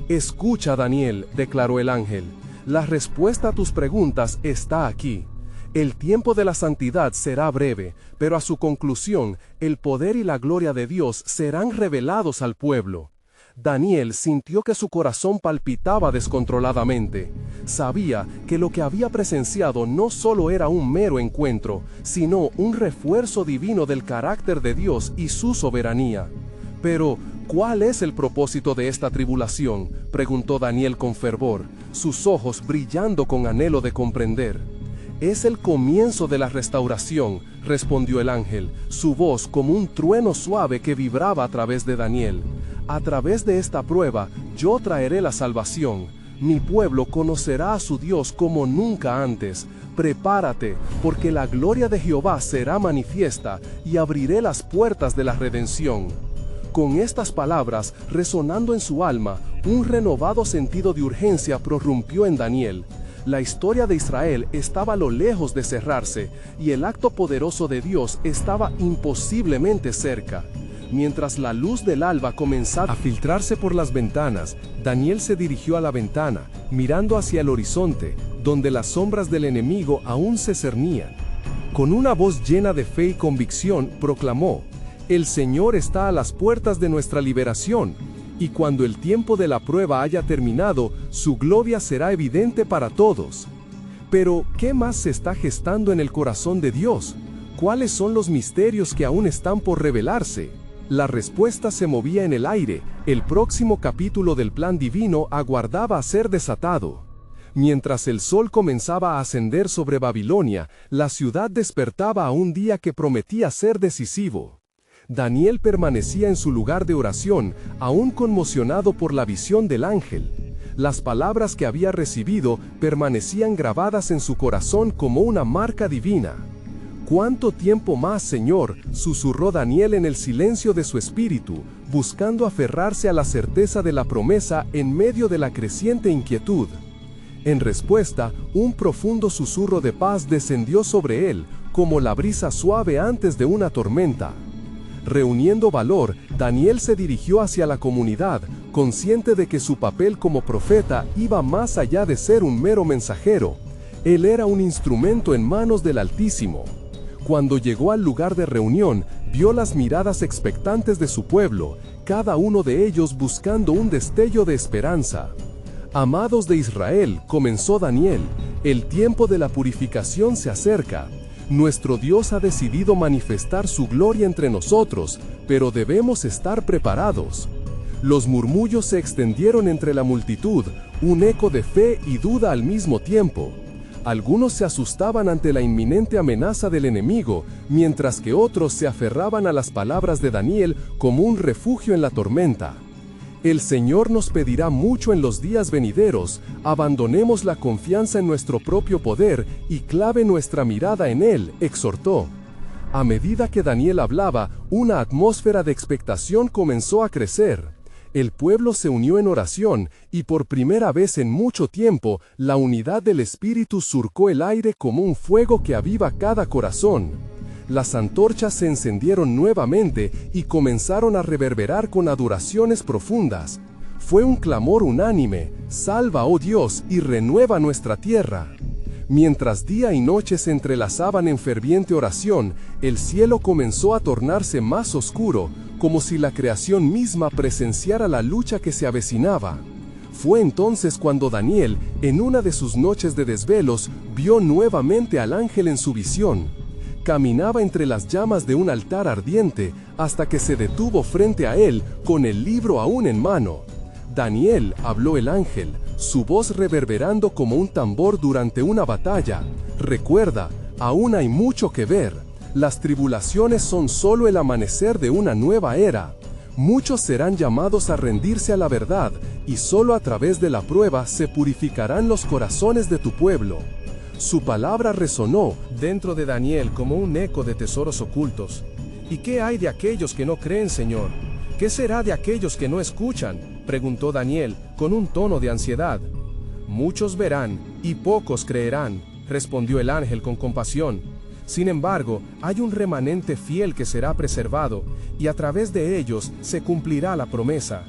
«Escucha, Daniel», declaró el ángel. La respuesta a tus preguntas está aquí. El tiempo de la santidad será breve, pero a su conclusión, el poder y la gloria de Dios serán revelados al pueblo. Daniel sintió que su corazón palpitaba descontroladamente. Sabía que lo que había presenciado no solo era un mero encuentro, sino un refuerzo divino del carácter de Dios y su soberanía. Pero, ¿cuál es el propósito de esta tribulación?, preguntó Daniel con fervor, sus ojos brillando con anhelo de comprender. Es el comienzo de la restauración, respondió el ángel, su voz como un trueno suave que vibraba a través de Daniel. A través de esta prueba, yo traeré la salvación. Mi pueblo conocerá a su Dios como nunca antes. Prepárate, porque la gloria de Jehová será manifiesta, y abriré las puertas de la redención. Con estas palabras, resonando en su alma, un renovado sentido de urgencia prorrumpió en Daniel. La historia de Israel estaba a lo lejos de cerrarse, y el acto poderoso de Dios estaba imposiblemente cerca. Mientras la luz del alba comenzaba a filtrarse por las ventanas, Daniel se dirigió a la ventana, mirando hacia el horizonte, donde las sombras del enemigo aún se cernían. Con una voz llena de fe y convicción, proclamó: «El Señor está a las puertas de nuestra liberación, y cuando el tiempo de la prueba haya terminado, su gloria será evidente para todos». Pero, ¿qué más se está gestando en el corazón de Dios? ¿Cuáles son los misterios que aún están por revelarse? La respuesta se movía en el aire. El próximo capítulo del plan divino aguardaba a ser desatado. Mientras el sol comenzaba a ascender sobre Babilonia, la ciudad despertaba a un día que prometía ser decisivo. Daniel permanecía en su lugar de oración, aún conmocionado por la visión del ángel. Las palabras que había recibido permanecían grabadas en su corazón como una marca divina. ¿Cuánto tiempo más, Señor?, susurró Daniel en el silencio de su espíritu, buscando aferrarse a la certeza de la promesa en medio de la creciente inquietud. En respuesta, un profundo susurro de paz descendió sobre él, como la brisa suave antes de una tormenta. Reuniendo valor, Daniel se dirigió hacia la comunidad, consciente de que su papel como profeta iba más allá de ser un mero mensajero. Él era un instrumento en manos del Altísimo. Cuando llegó al lugar de reunión, vio las miradas expectantes de su pueblo, cada uno de ellos buscando un destello de esperanza. Amados de Israel, comenzó Daniel, el tiempo de la purificación se acerca. Nuestro Dios ha decidido manifestar su gloria entre nosotros, pero debemos estar preparados. Los murmullos se extendieron entre la multitud, un eco de fe y duda al mismo tiempo. Algunos se asustaban ante la inminente amenaza del enemigo, mientras que otros se aferraban a las palabras de Daniel como un refugio en la tormenta. El Señor nos pedirá mucho en los días venideros, abandonemos la confianza en nuestro propio poder y clave nuestra mirada en Él, exhortó. A medida que Daniel hablaba, una atmósfera de expectación comenzó a crecer. El pueblo se unió en oración, y por primera vez en mucho tiempo, la unidad del Espíritu surcó el aire como un fuego que aviva cada corazón. Las antorchas se encendieron nuevamente y comenzaron a reverberar con adoraciones profundas. Fue un clamor unánime: salva, oh Dios, y renueva nuestra tierra. Mientras día y noche se entrelazaban en ferviente oración, el cielo comenzó a tornarse más oscuro, como si la creación misma presenciara la lucha que se avecinaba. Fue entonces cuando Daniel, en una de sus noches de desvelos, vio nuevamente al ángel en su visión. Caminaba entre las llamas de un altar ardiente, hasta que se detuvo frente a él, con el libro aún en mano. Daniel, habló el ángel, su voz reverberando como un tambor durante una batalla. Recuerda, aún hay mucho que ver. Las tribulaciones son solo el amanecer de una nueva era. Muchos serán llamados a rendirse a la verdad, y solo a través de la prueba se purificarán los corazones de tu pueblo. Su palabra resonó dentro de Daniel como un eco de tesoros ocultos. ¿Y qué hay de aquellos que no creen, Señor? ¿Qué será de aquellos que no escuchan?, preguntó Daniel, con un tono de ansiedad. Muchos verán, y pocos creerán, respondió el ángel con compasión. Sin embargo, hay un remanente fiel que será preservado, y a través de ellos se cumplirá la promesa.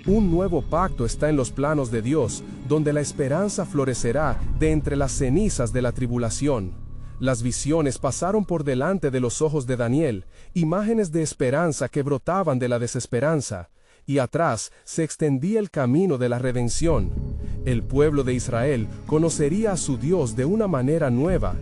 Un nuevo pacto está en los planos de Dios, donde la esperanza florecerá de entre las cenizas de la tribulación. Las visiones pasaron por delante de los ojos de Daniel, imágenes de esperanza que brotaban de la desesperanza, y atrás se extendía el camino de la redención. El pueblo de Israel conocería a su Dios de una manera nueva.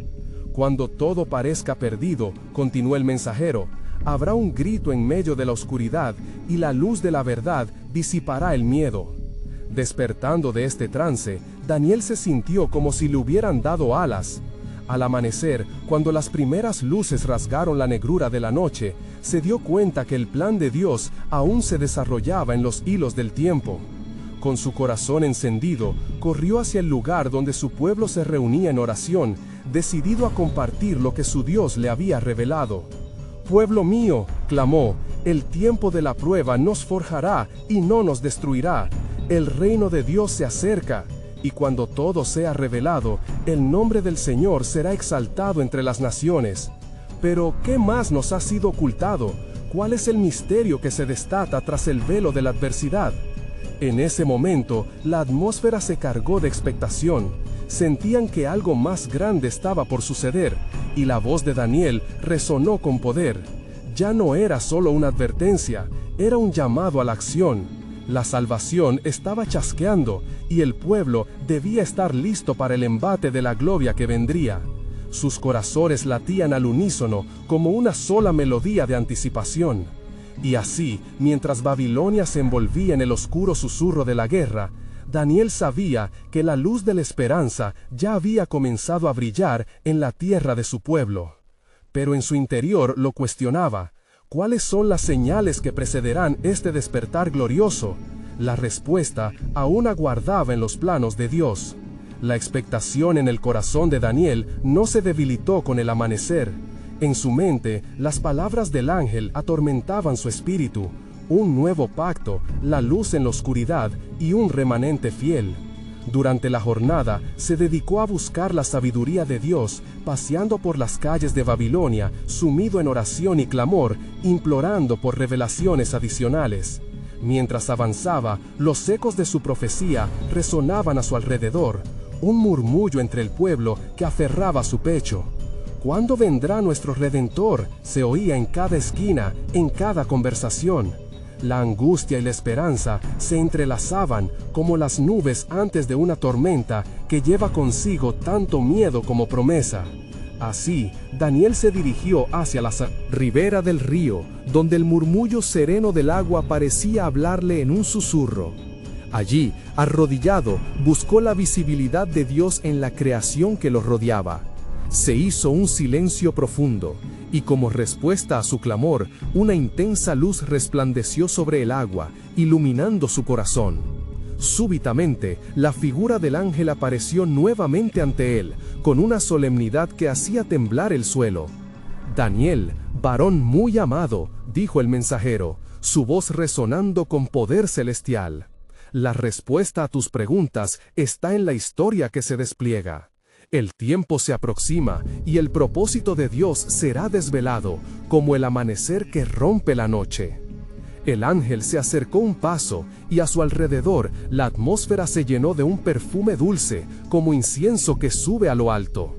Cuando todo parezca perdido, continuó el mensajero, habrá un grito en medio de la oscuridad, y la luz de la verdad disipará el miedo. Despertando de este trance, Daniel se sintió como si le hubieran dado alas. Al amanecer, cuando las primeras luces rasgaron la negrura de la noche, se dio cuenta que el plan de Dios aún se desarrollaba en los hilos del tiempo. Con su corazón encendido, corrió hacia el lugar donde su pueblo se reunía en oración, decidido a compartir lo que su Dios le había revelado. «Pueblo mío», clamó, «el tiempo de la prueba nos forjará y no nos destruirá. El reino de Dios se acerca, y cuando todo sea revelado, el nombre del Señor será exaltado entre las naciones. Pero, ¿qué más nos ha sido ocultado? ¿Cuál es el misterio que se destata tras el velo de la adversidad?» En ese momento, la atmósfera se cargó de expectación. Sentían que algo más grande estaba por suceder, y la voz de Daniel resonó con poder. Ya no era solo una advertencia, era un llamado a la acción. La salvación estaba chasqueando, y el pueblo debía estar listo para el embate de la gloria que vendría. Sus corazones latían al unísono como una sola melodía de anticipación.
Y así, mientras Babilonia se envolvía en el oscuro susurro de la guerra, Daniel sabía que la luz de la esperanza ya había comenzado a brillar en la tierra de su pueblo. Pero en su interior lo cuestionaba. ¿Cuáles son las señales que precederán este despertar glorioso? La respuesta aún aguardaba en los planos de Dios. La expectación en el corazón de Daniel no se debilitó con el amanecer. En su mente, las palabras del ángel atormentaban su espíritu. Un nuevo pacto, la luz en la oscuridad y un remanente fiel. Durante la jornada, se dedicó a buscar la sabiduría de Dios, paseando por las calles de Babilonia, sumido en oración y clamor, implorando por revelaciones adicionales. Mientras avanzaba, los ecos de su profecía resonaban a su alrededor, un murmullo entre el pueblo que aferraba su pecho. ¿Cuándo vendrá nuestro Redentor?, se oía en cada esquina, en cada conversación. La angustia y la esperanza se entrelazaban como las nubes antes de una tormenta que lleva consigo tanto miedo como promesa. Así, Daniel se dirigió hacia la ribera del río, donde el murmullo sereno del agua parecía hablarle en un susurro. Allí, arrodillado, buscó la visibilidad de Dios en la creación que lo rodeaba. Se hizo un silencio profundo, y como respuesta a su clamor, una intensa luz resplandeció sobre el agua, iluminando su corazón. Súbitamente, la figura del ángel apareció nuevamente ante él, con una solemnidad que hacía temblar el suelo. «Daniel, varón muy amado», dijo el mensajero, su voz resonando con poder celestial. «La respuesta a tus preguntas está en la historia que se despliega. El tiempo se aproxima y el propósito de Dios será desvelado, como el amanecer que rompe la noche». El ángel se acercó un paso, y a su alrededor la atmósfera se llenó de un perfume dulce, como incienso que sube a lo alto.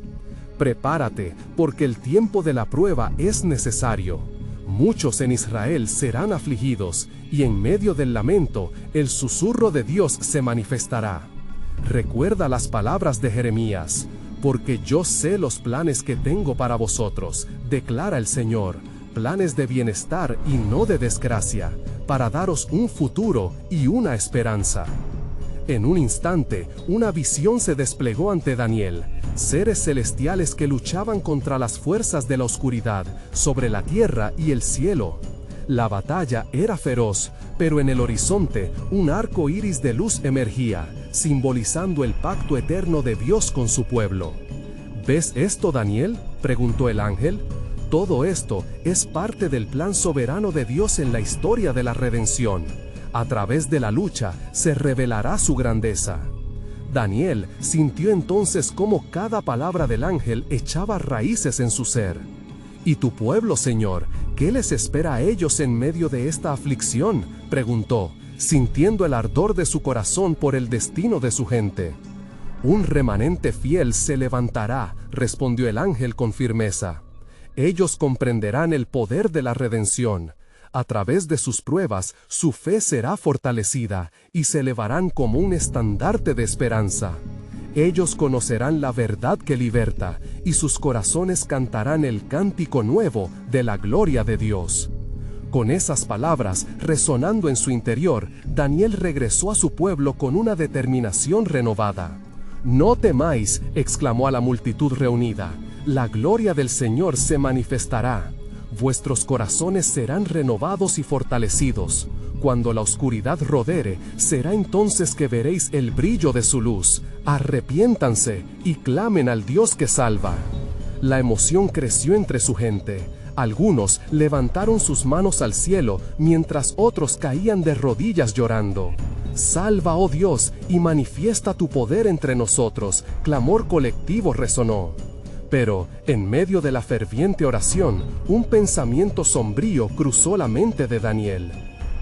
«Prepárate, porque el tiempo de la prueba es necesario. Muchos en Israel serán afligidos, y en medio del lamento, el susurro de Dios se manifestará. Recuerda las palabras de Jeremías, porque yo sé los planes que tengo para vosotros, declara el Señor, planes de bienestar y no de desgracia, para daros un futuro y una esperanza». En un instante, una visión se desplegó ante Daniel, seres celestiales que luchaban contra las fuerzas de la oscuridad, sobre la tierra y el cielo. La batalla era feroz, pero en el horizonte un arco iris de luz emergía, simbolizando el pacto eterno de Dios con su pueblo. «¿Ves esto, Daniel?», preguntó el ángel. «Todo esto es parte del plan soberano de Dios en la historia de la redención. A través de la lucha se revelará su grandeza». Daniel sintió entonces cómo cada palabra del ángel echaba raíces en su ser. «¿Y tu pueblo, Señor? ¿Qué les espera a ellos en medio de esta aflicción?», preguntó, sintiendo el ardor de su corazón por el destino de su gente. «Un remanente fiel se levantará», respondió el ángel con firmeza. «Ellos comprenderán el poder de la redención. A través de sus pruebas, su fe será fortalecida y se elevarán como un estandarte de esperanza. Ellos conocerán la verdad que liberta, y sus corazones cantarán el cántico nuevo de la gloria de Dios». Con esas palabras resonando en su interior, Daniel regresó a su pueblo con una determinación renovada. «No temáis», exclamó a la multitud reunida, «la gloria del Señor se manifestará. Vuestros corazones serán renovados y fortalecidos. Cuando la oscuridad rodere, será entonces que veréis el brillo de su luz. Arrepiéntanse y clamen al Dios que salva». La emoción creció entre su gente. Algunos levantaron sus manos al cielo, mientras otros caían de rodillas llorando. «Salva, oh Dios, y manifiesta tu poder entre nosotros», clamor colectivo resonó. Pero, en medio de la ferviente oración, un pensamiento sombrío cruzó la mente de Daniel.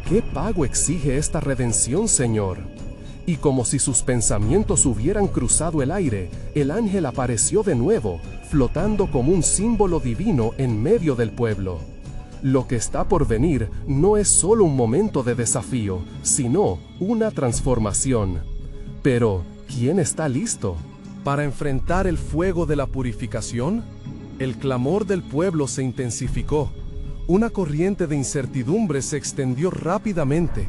«¿Qué pago exige esta redención, Señor?». Y como si sus pensamientos hubieran cruzado el aire, el ángel apareció de nuevo, flotando como un símbolo divino en medio del pueblo. Lo que está por venir no es solo un momento de desafío, sino una transformación. Pero, ¿quién está listo para enfrentar el fuego de la purificación? El clamor del pueblo se intensificó.
una corriente de incertidumbre se extendió rápidamente.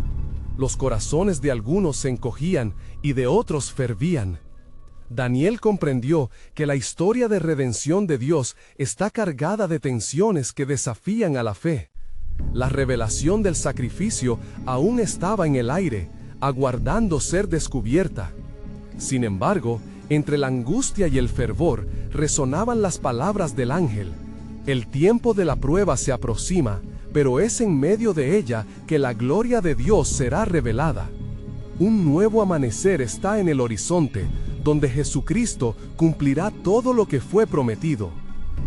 Los corazones de algunos se encogían y de otros fervían. Daniel comprendió que la historia de redención de Dios está cargada de tensiones que desafían a la fe. La revelación del sacrificio aún estaba en el aire, aguardando ser descubierta. Sin embargo, entre la angustia y el fervor resonaban las palabras del ángel. El tiempo de la prueba se aproxima, pero es en medio de ella que la gloria de Dios será revelada. Un nuevo amanecer está en el horizonte, donde Jesucristo cumplirá todo lo que fue prometido.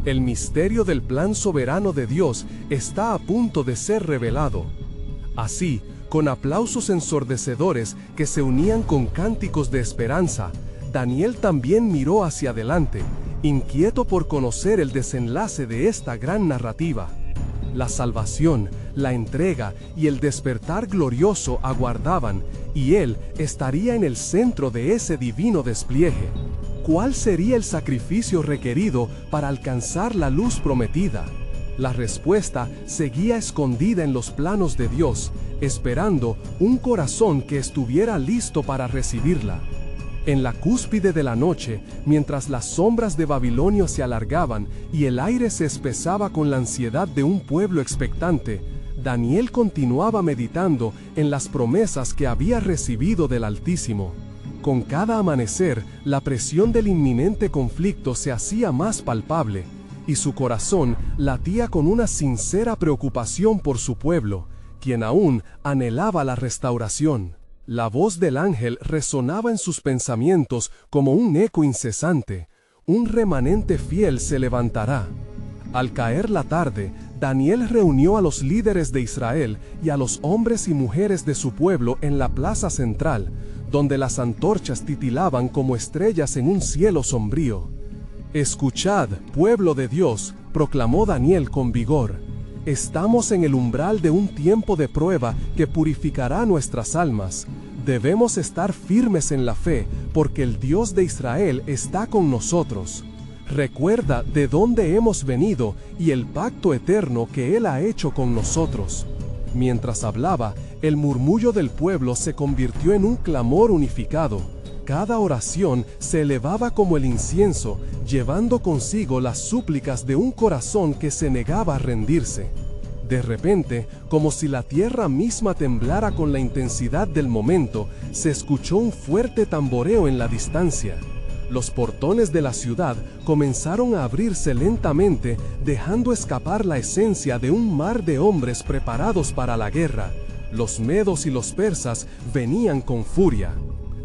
El misterio del plan soberano de Dios está a punto de ser revelado. Así, con aplausos ensordecedores que se unían con cánticos de esperanza, Daniel también miró hacia adelante, inquieto por conocer el desenlace de esta gran narrativa. La salvación, la entrega y el despertar glorioso aguardaban, y él estaría en el centro de ese divino despliegue. ¿Cuál sería el sacrificio requerido para alcanzar la luz prometida? La respuesta seguía escondida en los planos de Dios, esperando un corazón que estuviera listo para recibirla. En la cúspide de la noche, mientras las sombras de Babilonia se alargaban y el aire se espesaba con la ansiedad de un pueblo expectante, Daniel continuaba meditando en las promesas que había recibido del Altísimo. Con cada amanecer, la presión del inminente conflicto se hacía más palpable, y su corazón latía con una sincera preocupación por su pueblo, quien aún anhelaba la restauración. La voz del ángel resonaba en sus pensamientos como un eco incesante. Un remanente fiel se levantará. Al caer la tarde, Daniel reunió a los líderes de Israel y a los hombres y mujeres de su pueblo en la plaza central, donde las antorchas titilaban como estrellas en un cielo sombrío. «Escuchad, pueblo de Dios», proclamó Daniel con vigor. «Estamos en el umbral de un tiempo de prueba que purificará nuestras almas. Debemos estar firmes en la fe, porque el Dios de Israel está con nosotros. Recuerda de dónde hemos venido y el pacto eterno que Él ha hecho con nosotros». Mientras hablaba, el murmullo del pueblo se convirtió en un clamor unificado. Cada oración se elevaba como el incienso, llevando consigo las súplicas de un corazón que se negaba a rendirse. De repente, como si la tierra misma temblara con la intensidad del momento, se escuchó un fuerte tamboreo en la distancia. Los portones de la ciudad comenzaron a abrirse lentamente, dejando escapar la esencia de un mar de hombres preparados para la guerra. Los medos y los persas venían con furia.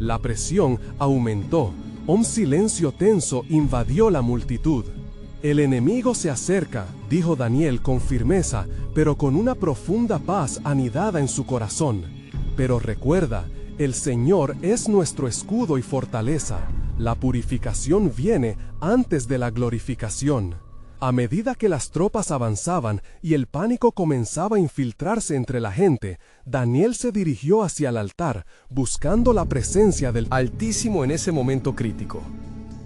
La presión aumentó. Un silencio tenso invadió la multitud. «El enemigo se acerca», dijo Daniel con firmeza, pero con una profunda paz anidada en su corazón. «Pero recuerda, el Señor es nuestro escudo y fortaleza. La purificación viene antes de la glorificación». A medida que las tropas avanzaban y el pánico comenzaba a infiltrarse entre la gente, Daniel se dirigió hacia el altar, buscando la presencia del Altísimo en ese momento crítico.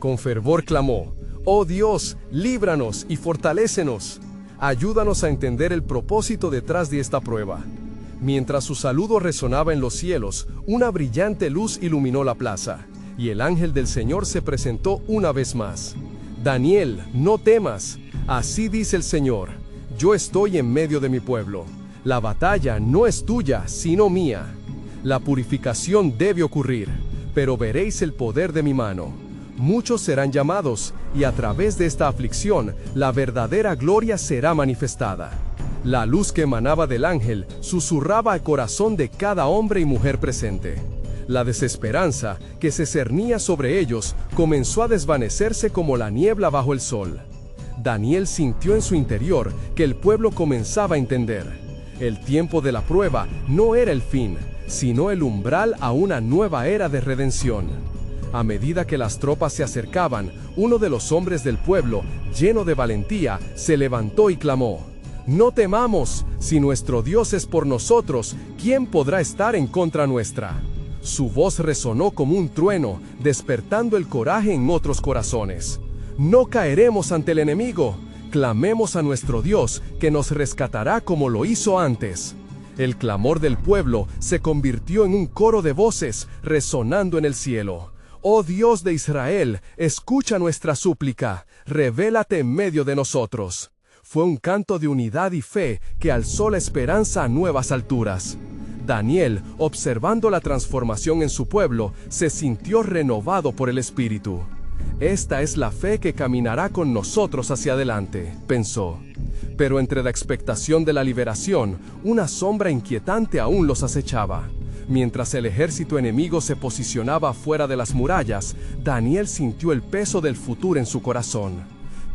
Con fervor clamó: «Oh Dios, líbranos y fortalécenos. Ayúdanos a entender el propósito detrás de esta prueba». Mientras su saludo resonaba en los cielos, una brillante luz iluminó la plaza, y el ángel del Señor se presentó una vez más. «Daniel, no temas. Así dice el Señor: yo estoy en medio de mi pueblo. La batalla no es tuya, sino mía. La purificación debe ocurrir, pero veréis el poder de mi mano. Muchos serán llamados, y a través de esta aflicción, la verdadera gloria será manifestada». La luz que emanaba del ángel susurraba al corazón de cada hombre y mujer presente. La desesperanza que se cernía sobre ellos comenzó a desvanecerse como la niebla bajo el sol. Daniel sintió en su interior que el pueblo comenzaba a entender. El tiempo de la prueba no era el fin, sino el umbral a una nueva era de redención. A medida que las tropas se acercaban, uno de los hombres del pueblo, lleno de valentía, se levantó y clamó: «No temamos, si nuestro Dios es por nosotros, ¿quién podrá estar en contra nuestra?». Su voz resonó como un trueno, despertando el coraje en otros corazones. «No caeremos ante el enemigo. Clamemos a nuestro Dios, que nos rescatará como lo hizo antes. El clamor del pueblo se convirtió en un coro de voces resonando en el cielo. Oh Dios de Israel, escucha nuestra súplica, revélate en medio de nosotros. Fue un canto de unidad y fe que alzó la esperanza a nuevas alturas. Daniel, observando la transformación en su pueblo, se sintió renovado por el Espíritu. Esta es la fe que caminará con nosotros hacia adelante, pensó. Pero entre la expectación de la liberación, una sombra inquietante aún los acechaba. Mientras el ejército enemigo se posicionaba fuera de las murallas, Daniel sintió el peso del futuro en su corazón.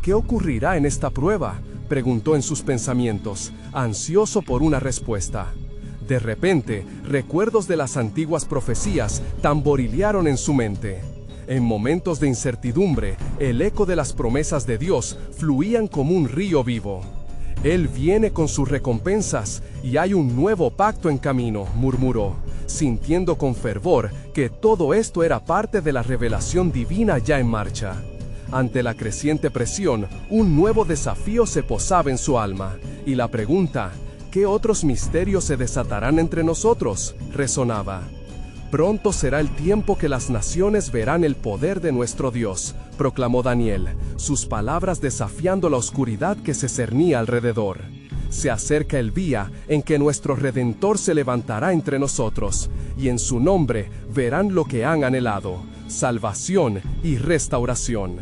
¿Qué ocurrirá en esta prueba?, preguntó en sus pensamientos, ansioso por una respuesta. De repente, recuerdos de las antiguas profecías tamborilearon en su mente. En momentos de incertidumbre, el eco de las promesas de Dios fluían como un río vivo. Él viene con sus recompensas y hay un nuevo pacto en camino, murmuró, sintiendo con fervor que todo esto era parte de la revelación divina ya en marcha. Ante la creciente presión, un nuevo desafío se posaba en su alma, y la pregunta, ¿qué otros misterios se desatarán entre nosotros?, resonaba. Pronto será el tiempo que las naciones verán el poder de nuestro Dios, proclamó Daniel, sus palabras desafiando la oscuridad que se cernía alrededor. Se acerca el día en que nuestro Redentor se levantará entre nosotros, y en su nombre verán lo que han anhelado, salvación y restauración.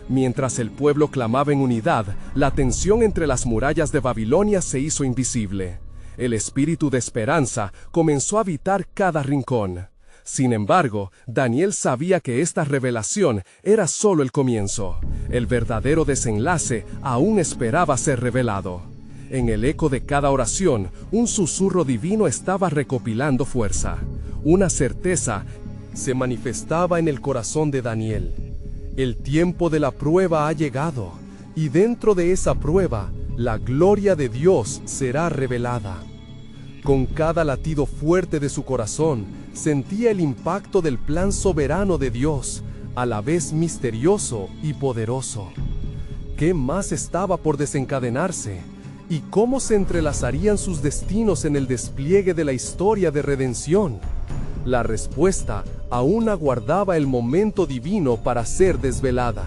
Mientras el pueblo clamaba en unidad, la tensión entre las murallas de Babilonia se hizo invisible. El espíritu de esperanza comenzó a habitar cada rincón. Sin embargo, Daniel sabía que esta revelación era solo el comienzo. El verdadero desenlace aún esperaba ser revelado. En el eco de cada oración, un susurro divino estaba recopilando fuerza. Una certeza se manifestaba en el corazón de Daniel. El tiempo de la prueba ha llegado, y dentro de esa prueba, la gloria de Dios será revelada. Con cada latido fuerte de su corazón, sentía el impacto del plan soberano de Dios, a la vez misterioso y poderoso. ¿Qué más estaba por desencadenarse? ¿Y cómo se entrelazarían sus destinos en el despliegue de la historia de redención? La respuesta aún aguardaba el momento divino para ser desvelada.